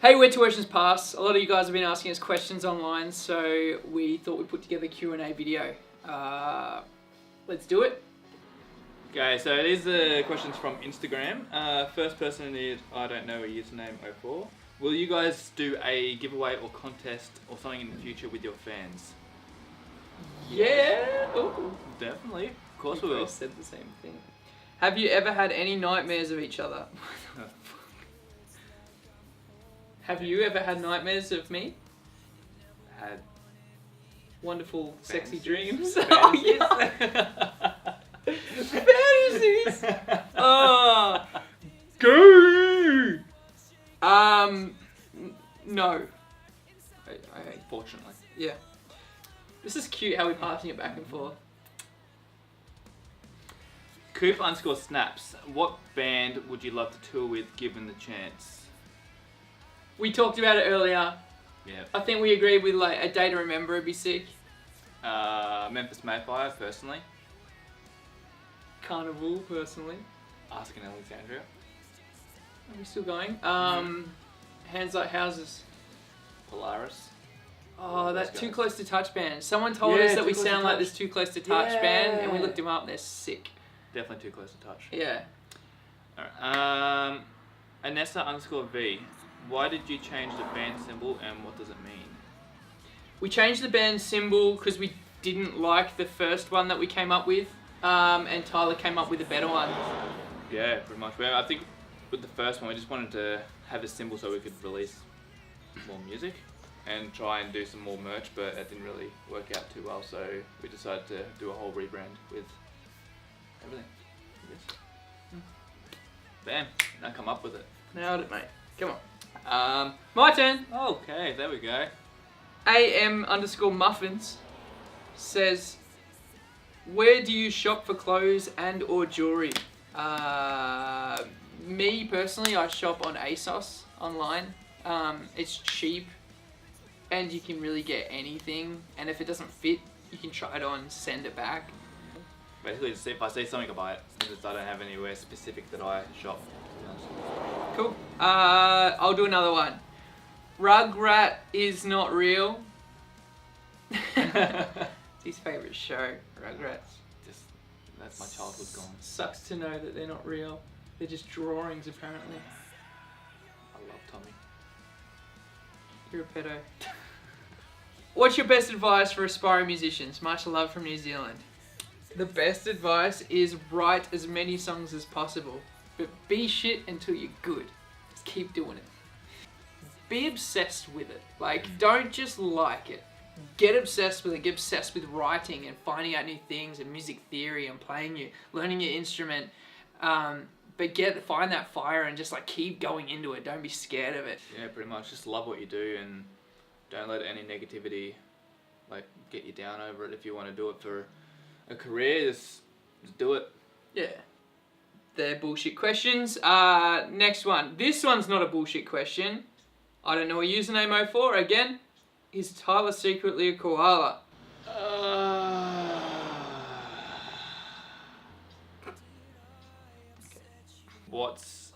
Hey, we're Tuition's Pass. A lot of you guys have been asking us questions online, so we thought we'd put together a Q&A video. Let's do it. Okay, so these are questions from Instagram. First person is, I don't know, a username 04. Will you guys do a giveaway or contest or something in the future with your fans? Yeah. Ooh. Definitely. Of course we We will. both said the same thing. Have you ever had any nightmares of each other? Have you ever had nightmares of me? Had Wonderful, sexy fantasies? dreams. Fantasies? Fantasies. Oh. Gay. No. Fortunately. Yeah. This is cute how we're passing it back and forth. Coop_snaps. What band would you love to tour with given the chance? We talked about it earlier. Yeah. I think we agreed with like A Day to Remember would be sick. Memphis Mayfire, personally. Carnival, personally. Asking Alexandria. Are we still going? Hands Like Houses. Polaris. Oh, Those that Too guys. Close to Touch band. Someone told Yeah, us that Too we Close to sound like Touch. this Too Close to Touch band, and we Yeah. looked them up and they're sick. Definitely Too Close to Touch. Yeah. Alright. Anessa_V. Why did you change the band symbol and what does it mean? We changed the band symbol because we didn't like the first one that we came up with, and Tyler came up with a better one. Yeah, pretty much. Well, I think with the first one we just wanted to have a symbol so we could release more music and try and do some more merch, but it didn't really work out too well, so we decided to do a whole rebrand with everything. I guess. Bam, now come up with it. Nailed it, mate. Come on. My turn. Okay, there we go. AM_muffins says, where do you shop for clothes and or jewelry? Me personally, I shop on ASOS online. It's cheap and you can really get anything, and if it doesn't fit, you can try it on, send it back. Basically, just if I see something, I buy it. Because I don't have anywhere specific that I shop. Cool. I'll do another one. Rugrat is not real. It's his favourite show, Rugrats. Just, that's my childhood gone. Sucks to know that they're not real. They're just drawings, apparently. I love Tommy. You're a pedo. What's your best advice for aspiring musicians? Much love from New Zealand. The best advice is write as many songs as possible, but be shit until you're good. Just keep doing it. Be obsessed with it. Like, don't just like it. Get obsessed with it. Get obsessed with writing and finding out new things and music theory and learning your instrument. But find that fire and just like keep going into it. Don't be scared of it. Yeah, pretty much. Just love what you do and don't let any negativity like get you down over it. If you want to do it for a career, just do it. Yeah. They're bullshit questions. Next one. This one's not a bullshit question. I don't know a username 04 again. Is Tyler secretly a koala? What's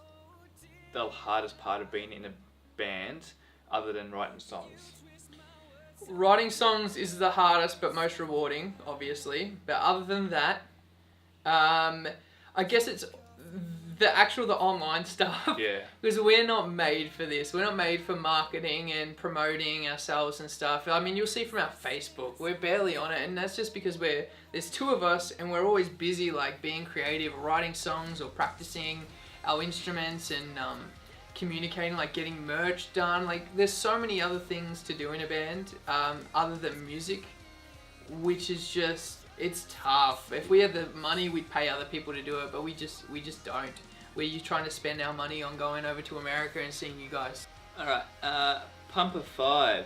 the hardest part of being in a band other than writing songs? Writing songs is the hardest but most rewarding, obviously. But other than that, I guess it's the online stuff. Yeah. Because we're not made for this. We're not made for marketing and promoting ourselves and stuff. I mean, you'll see from our Facebook, we're barely on it, and that's just because there's two of us and we're always busy like being creative, writing songs or practicing our instruments and communicating, like getting merch done. Like there's so many other things to do in a band other than music, which is just, it's tough. If we had the money, we'd pay other people to do it, but we just don't. We're trying to spend our money on going over to America and seeing you guys. Alright, Pumper5.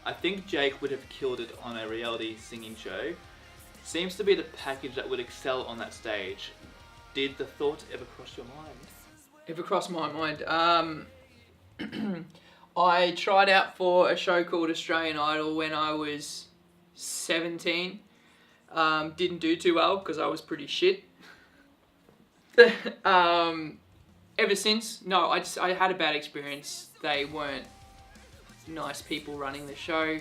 I think Jake would have killed it on a reality singing show. Seems to be the package that would excel on that stage. Did the thought ever cross your mind? Ever crossed my mind? I tried out for a show called Australian Idol when I was 17. Didn't do too well because I was pretty shit. ever since, no, I had a bad experience. They weren't nice people running the show.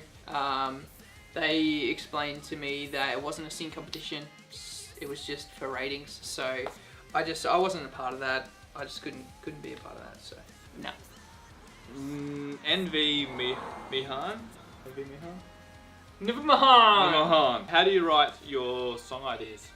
They explained to me that it wasn't a sing competition. It was just for ratings. So I wasn't a part of that. I just couldn't be a part of that. So no. NV Mihan. NV Mihan. Never mind. How do you write your song ideas?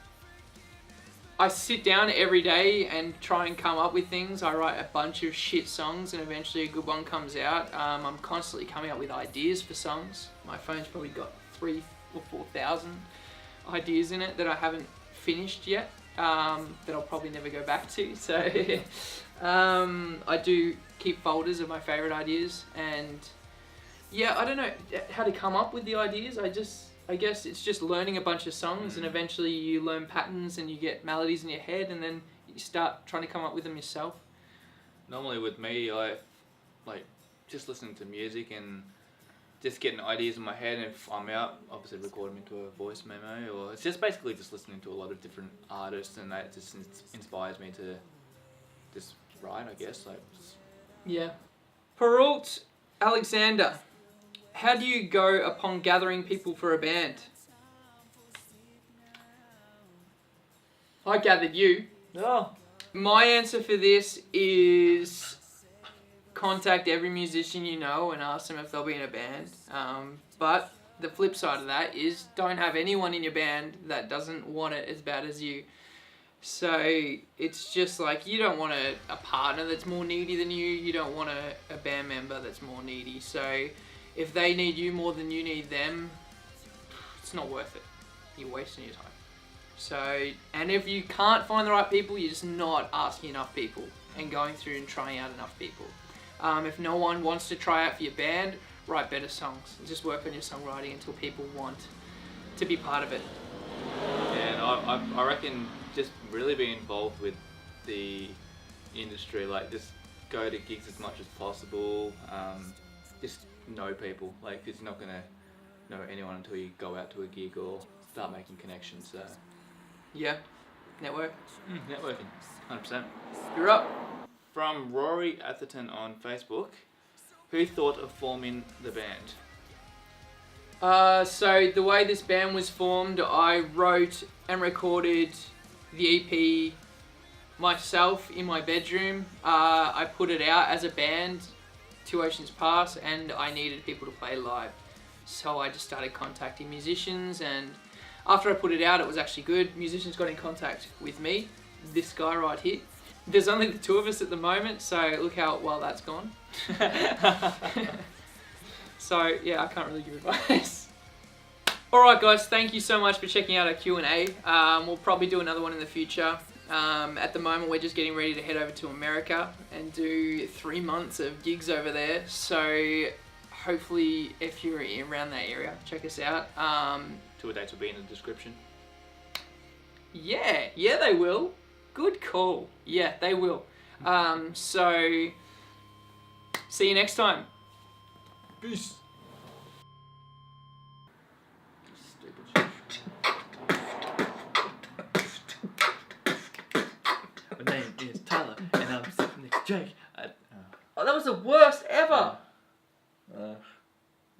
I sit down every day and try and come up with things. I write a bunch of shit songs and eventually a good one comes out. I'm constantly coming up with ideas for songs. My phone's probably got 3,000 or 4,000 ideas in it that I haven't finished yet, that I'll probably never go back to. So I do keep folders of my favorite ideas, and yeah, I don't know how to come up with the ideas. I guess it's just learning a bunch of songs, and eventually you learn patterns and you get melodies in your head, and then you start trying to come up with them yourself. Normally with me, I like just listening to music and just getting ideas in my head, and if I'm out, obviously record them into a voice memo, or it's just basically just listening to a lot of different artists, and that just inspires me to just write, I guess. Yeah. Peralt Alexander, how do you go upon gathering people for a band? I gathered you. Oh. My answer for this is contact every musician you know and ask them if they'll be in a band. But the flip side of that is don't have anyone in your band that doesn't want it as bad as you. So it's just like you don't want a partner that's more needy than you. You don't want a band member that's more needy. So if they need you more than you need them, it's not worth it. You're wasting your time. So, and if you can't find the right people, you're just not asking enough people and going through and trying out enough people. If no one wants to try out for your band, write better songs. Just work on your songwriting until people want to be part of it. Yeah, and I reckon just really be involved with the industry, like just go to gigs as much as possible, just know people, like cause you're not going to know anyone until you go out to a gig or start making connections. So. Yeah, network. Networking, 100%. You're up. From Rory Atherton on Facebook, who thought of forming the band? So the way this band was formed, I wrote and recorded the EP myself in my bedroom. I put it out as a band, Two Oceans Pass, and I needed people to play live. So I just started contacting musicians, and after I put it out, it was actually good. Musicians got in contact with me, this guy right here. There's only the two of us at the moment, so look how well that's gone. So yeah, I can't really give advice. Alright guys, thank you so much for checking out our Q&A. We'll probably do another one in the future. At the moment we're just getting ready to head over to America and do 3 months of gigs over there. So hopefully if you're around that area, check us out. Tour dates will be in the description. Yeah, they will. Good call. Yeah, they will. So see you next time. Peace. My name is Tyler, and I'm sitting next to Jake. Oh, that was the worst ever.